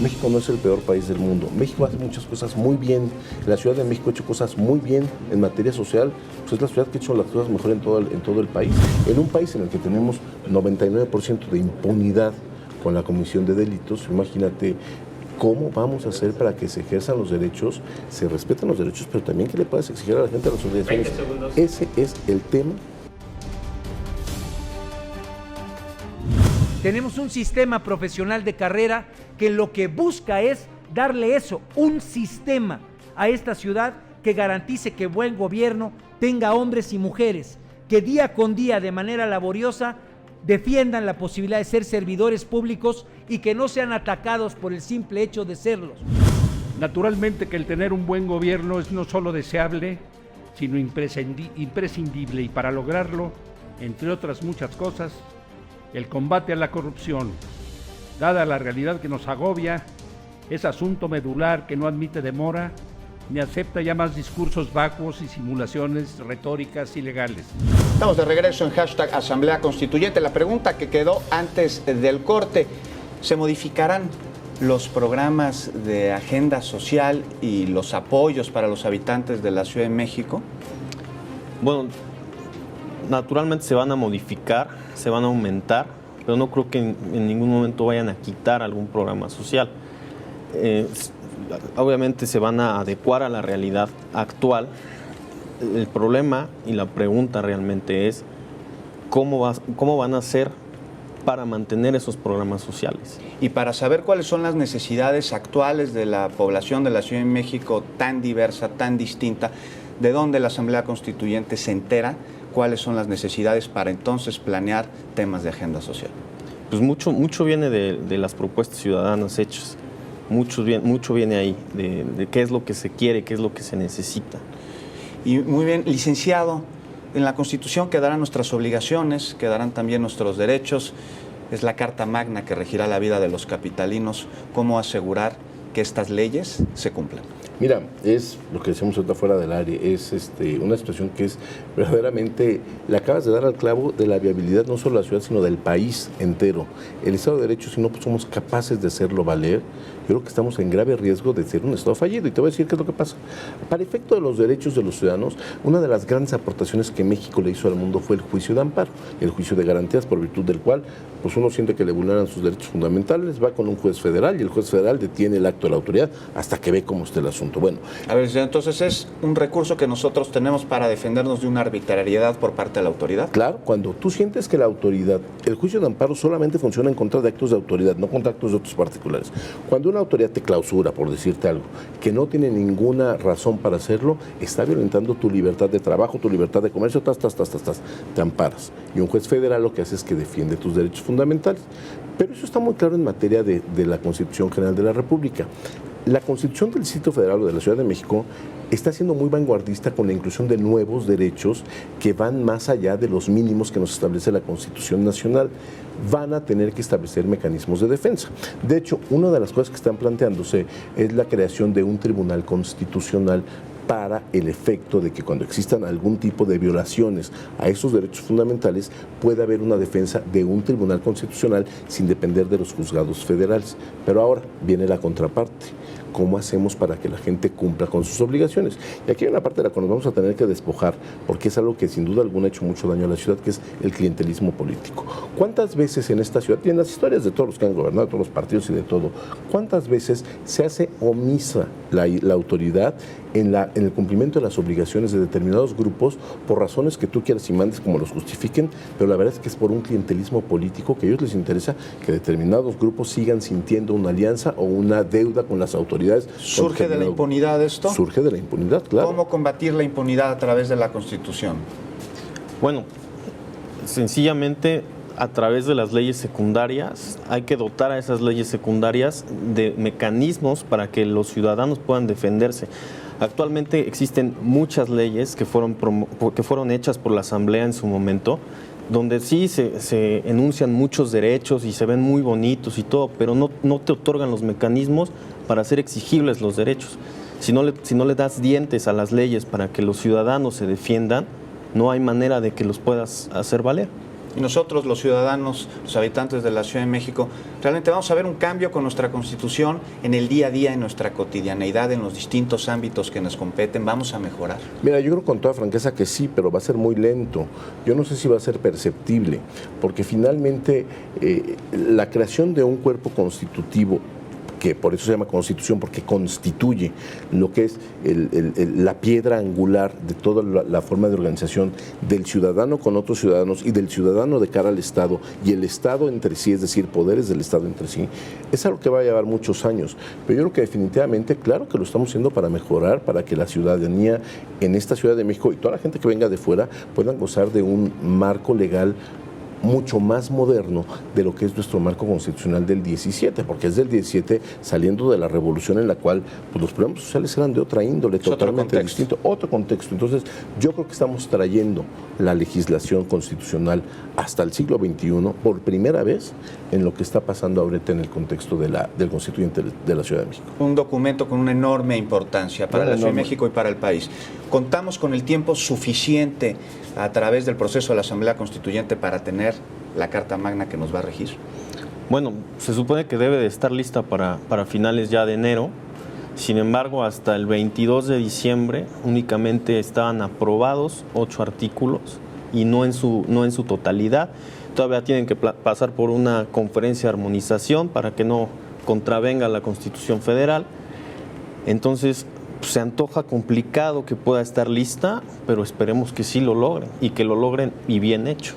México no es el peor país del mundo. México hace muchas cosas muy bien. La Ciudad de México ha hecho cosas muy bien en materia social. Pues es la ciudad que ha hecho las cosas mejor en todo el país. En un país en el que tenemos 99% de impunidad con la comisión de delitos, imagínate cómo vamos a hacer para que se ejerzan los derechos, se respeten los derechos, pero también que le puedas exigir a la gente las obligaciones. Ese es el tema. Tenemos un sistema profesional de carrera que lo que busca es darle eso, un sistema a esta ciudad que garantice que buen gobierno tenga hombres y mujeres que día con día de manera laboriosa defiendan la posibilidad de ser servidores públicos y que no sean atacados por el simple hecho de serlos. Naturalmente que el tener un buen gobierno es no solo deseable, sino imprescindible, y para lograrlo, entre otras muchas cosas, el combate a la corrupción, dada la realidad que nos agobia, es asunto medular que no admite demora ni acepta ya más discursos vacuos y simulaciones retóricas ilegales. Estamos de regreso en hashtag Asamblea Constituyente. La pregunta que quedó antes del corte: ¿se modificarán los programas de agenda social y los apoyos para los habitantes de la Ciudad de México? Bueno, naturalmente se van a modificar, se van a aumentar, pero no creo que en ningún momento vayan a quitar algún programa social. Obviamente se van a adecuar a la realidad actual. El problema y la pregunta realmente es cómo van a hacer para mantener esos programas sociales. Y para saber cuáles son las necesidades actuales de la población de la Ciudad de México, tan diversa, tan distinta, ¿de dónde la Asamblea Constituyente se entera cuáles son las necesidades para entonces planear temas de agenda social? Pues mucho viene de las propuestas ciudadanas hechas. Mucho viene ahí, de qué es lo que se quiere, qué es lo que se necesita. Y muy bien, licenciado, en la Constitución quedarán nuestras obligaciones, quedarán también nuestros derechos. Es la Carta Magna que regirá la vida de los capitalinos. ¿Cómo asegurar que estas leyes se cumplan? Mira, es lo que decimos ahorita fuera del área, es una situación que es verdaderamente, le acabas de dar al clavo de la viabilidad no solo de la ciudad, sino del país entero. El Estado de Derecho, si no somos capaces de hacerlo valer, yo creo que estamos en grave riesgo de ser un Estado fallido. Y te voy a decir qué es lo que pasa. Para efecto de los derechos de los ciudadanos, una de las grandes aportaciones que México le hizo al mundo fue el juicio de amparo, el juicio de garantías, por virtud del cual pues uno siente que le vulneran sus derechos fundamentales, va con un juez federal y el juez federal detiene el acto de la autoridad hasta que ve cómo está el asunto. Bueno, a ver, entonces es un recurso que nosotros tenemos para defendernos de una arbitrariedad por parte de la autoridad. Claro, cuando tú sientes que la autoridad, el juicio de amparo solamente funciona en contra de actos de autoridad, no contra actos de otros particulares. Cuando una autoridad te clausura, por decirte algo, que no tiene ninguna razón para hacerlo, está violentando tu libertad de trabajo, tu libertad de comercio, te amparas. Y un juez federal lo que hace es que defiende tus derechos fundamentales. Pero eso está muy claro en materia de la Constitución General de la República. La Constitución del Distrito Federal o de la Ciudad de México está siendo muy vanguardista con la inclusión de nuevos derechos que van más allá de los mínimos que nos establece la Constitución Nacional. Van a tener que establecer mecanismos de defensa. De hecho, una de las cosas que están planteándose es la creación de un tribunal constitucional para el efecto de que cuando existan algún tipo de violaciones a esos derechos fundamentales pueda haber una defensa de un tribunal constitucional sin depender de los juzgados federales. Pero ahora viene la contraparte. ¿Cómo hacemos para que la gente cumpla con sus obligaciones? Y aquí hay una parte de la que nos vamos a tener que despojar, porque es algo que sin duda alguna ha hecho mucho daño a la ciudad, que es el clientelismo político. ¿Cuántas veces en esta ciudad, y en las historias de todos los que han gobernado, de todos los partidos y de todo, cuántas veces se hace omisa la autoridad en el cumplimiento de las obligaciones de determinados grupos por razones que tú quieras y mandes como los justifiquen, pero la verdad es que es por un clientelismo político que a ellos les interesa que determinados grupos sigan sintiendo una alianza o una deuda con las autoridades. ¿Surge de la impunidad esto? Surge de la impunidad, claro. ¿Cómo combatir la impunidad a través de la Constitución? Bueno, sencillamente a través de las leyes secundarias hay que dotar a esas leyes secundarias de mecanismos para que los ciudadanos puedan defenderse. Actualmente existen muchas leyes que fueron hechas por la Asamblea en su momento, donde sí se enuncian muchos derechos y se ven muy bonitos y todo, pero no te otorgan los mecanismos para hacer exigibles los derechos. Si no le das dientes a las leyes para que los ciudadanos se defiendan, no hay manera de que los puedas hacer valer. y nosotros, los ciudadanos, los habitantes de la Ciudad de México, realmente vamos a ver un cambio con nuestra Constitución en el día a día, en nuestra cotidianeidad, en los distintos ámbitos que nos competen? ¿Vamos a mejorar? Mira, yo creo con toda franqueza que sí, pero va a ser muy lento. Yo no sé si va a ser perceptible, porque finalmente la creación de un cuerpo constitutivo, que por eso se llama Constitución, porque constituye lo que es la piedra angular de toda la forma de organización del ciudadano con otros ciudadanos y del ciudadano de cara al Estado y el Estado entre sí, es decir, poderes del Estado entre sí, es algo que va a llevar muchos años. Pero yo creo que definitivamente, claro que lo estamos haciendo para mejorar, para que la ciudadanía en esta Ciudad de México y toda la gente que venga de fuera puedan gozar de un marco legal mucho más moderno de lo que es nuestro marco constitucional del 17, porque es del 17 saliendo de la revolución en la cual pues, los problemas sociales eran de otra índole, totalmente distinto, otro contexto. Entonces, yo creo que estamos trayendo la legislación constitucional hasta el siglo XXI por primera vez en lo que está pasando ahorita en el contexto del constituyente de la Ciudad de México. Un documento con una enorme importancia para la Ciudad de México y para el país. ¿Contamos con el tiempo suficiente a través del proceso de la Asamblea Constituyente para tener la Carta Magna que nos va a regir? Bueno, se supone que debe de estar lista para finales ya de enero. Sin embargo, hasta el 22 de diciembre únicamente estaban aprobados 8 artículos y no en su totalidad. Todavía tienen que pasar por una conferencia de armonización para que no contravenga la Constitución Federal. Entonces, se antoja complicado que pueda estar lista, pero esperemos que sí lo logren y que lo logren y bien hecho.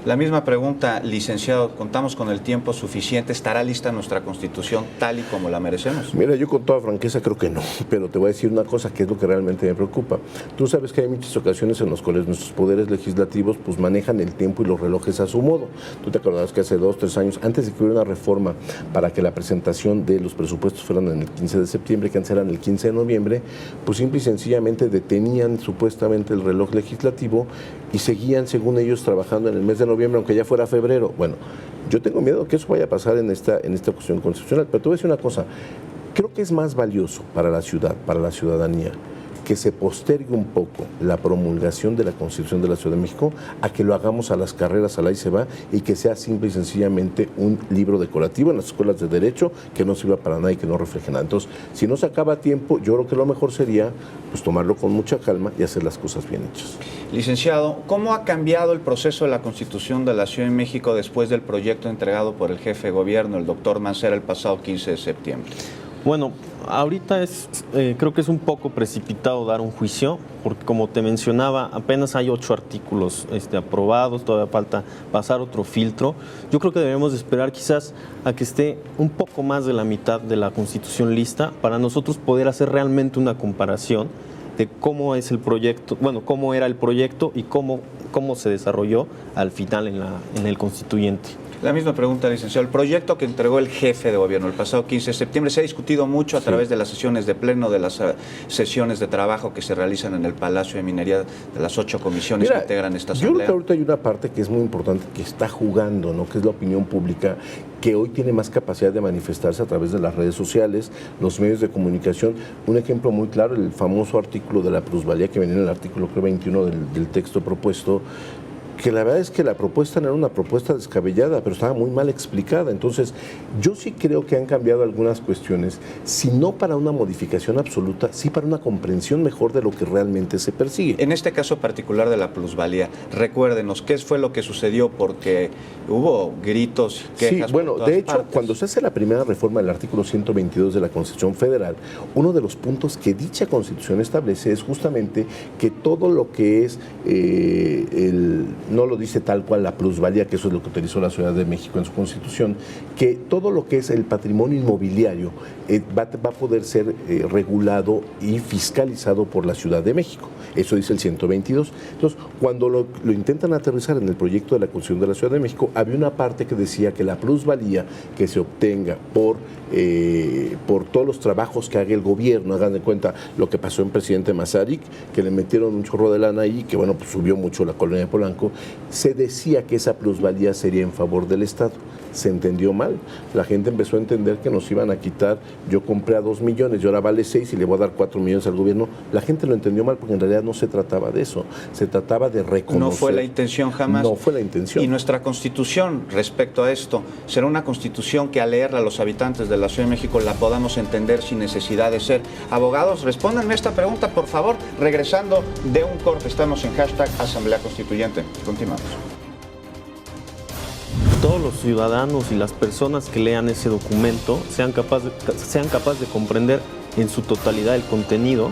La misma pregunta, licenciado, ¿contamos con el tiempo suficiente? ¿Estará lista nuestra Constitución tal y como la merecemos? Mira, yo con toda franqueza creo que no, pero te voy a decir una cosa que es lo que realmente me preocupa. Tú sabes que hay muchas ocasiones en las cuales nuestros poderes legislativos pues manejan el tiempo y los relojes a su modo. Tú te acordarás que hace 2 o 3 años, antes de que hubiera una reforma para que la presentación de los presupuestos fueran en el 15 de septiembre, que antes eran el 15 de noviembre, pues simple y sencillamente detenían supuestamente el reloj legislativo y seguían, según ellos, trabajando en el mes de noviembre, aunque ya fuera febrero. Bueno, yo tengo miedo que eso vaya a pasar en esta cuestión constitucional, pero te voy a decir una cosa, creo que es más valioso para la ciudad, para la ciudadanía, que se postergue un poco la promulgación de la Constitución de la Ciudad de México a que lo hagamos a las carreras, al ahí se va, y que sea simple y sencillamente un libro decorativo en las escuelas de Derecho que no sirva para nada y que no refleje nada. Entonces, si no se acaba a tiempo, yo creo que lo mejor sería pues tomarlo con mucha calma y hacer las cosas bien hechas. Licenciado, ¿cómo ha cambiado el proceso de la Constitución de la Ciudad de México después del proyecto entregado por el jefe de gobierno, el doctor Mancera, el pasado 15 de septiembre? Bueno, ahorita creo que es un poco precipitado dar un juicio, porque como te mencionaba, apenas hay 8 artículos aprobados, todavía falta pasar otro filtro. Yo creo que debemos de esperar quizás a que esté un poco más de la mitad de la Constitución lista para nosotros poder hacer realmente una comparación de cómo es el proyecto, bueno, cómo era el proyecto y cómo se desarrolló al final en el constituyente. La misma pregunta, licenciado. El proyecto que entregó el jefe de gobierno el pasado 15 de septiembre se ha discutido mucho a través de las sesiones de pleno, de las sesiones de trabajo que se realizan en el Palacio de Minería, de las 8 comisiones que integran esta asamblea. Yo creo que ahorita hay una parte que es muy importante que está jugando, ¿no? Que es la opinión pública, que hoy tiene más capacidad de manifestarse a través de las redes sociales, los medios de comunicación. Un ejemplo muy claro, el famoso artículo de la plusvalía que venía en el artículo creo 21 del texto propuesto, que la verdad es que la propuesta no era una propuesta descabellada, pero estaba muy mal explicada. Entonces, yo sí creo que han cambiado algunas cuestiones, si no para una modificación absoluta, sí para una comprensión mejor de lo que realmente se persigue. En este caso particular de la plusvalía, recuérdenos, ¿qué fue lo que sucedió? Porque hubo gritos, quejas. Sí, bueno, por todas de hecho, partes. cuando se hace la primera reforma del artículo 122 de la Constitución Federal, uno de los puntos que dicha Constitución establece es justamente que todo lo que es no lo dice tal cual la plusvalía, que eso es lo que utilizó la Ciudad de México en su Constitución, que todo lo que es el patrimonio inmobiliario va a poder ser regulado y fiscalizado por la Ciudad de México. Eso dice el 122. Entonces, cuando lo intentan aterrizar en el proyecto de la Constitución de la Ciudad de México, había una parte que decía que la plusvalía que se obtenga por todos los trabajos que haga el gobierno, hagan de cuenta lo que pasó en Presidente Mazarik, que le metieron un chorro de lana ahí, que bueno, pues subió mucho la colonia de Polanco, se decía que esa plusvalía sería en favor del Estado. se entendió mal. La gente empezó a entender que nos iban a quitar, yo compré a 2 millones y ahora vale 6 y le voy a dar 4 millones al gobierno. La gente lo entendió mal porque en realidad no se trataba de eso, se trataba de reconocer. No fue la intención jamás. No fue la intención. Y nuestra Constitución respecto a esto, será una Constitución que al leerla a los habitantes de la Ciudad de México la podamos entender sin necesidad de ser abogados. Respóndanme esta pregunta, por favor, regresando de un corte. Estamos en hashtag Asamblea Constituyente. Continuamos. Todos los ciudadanos y las personas que lean ese documento sean capaces de comprender en su totalidad el contenido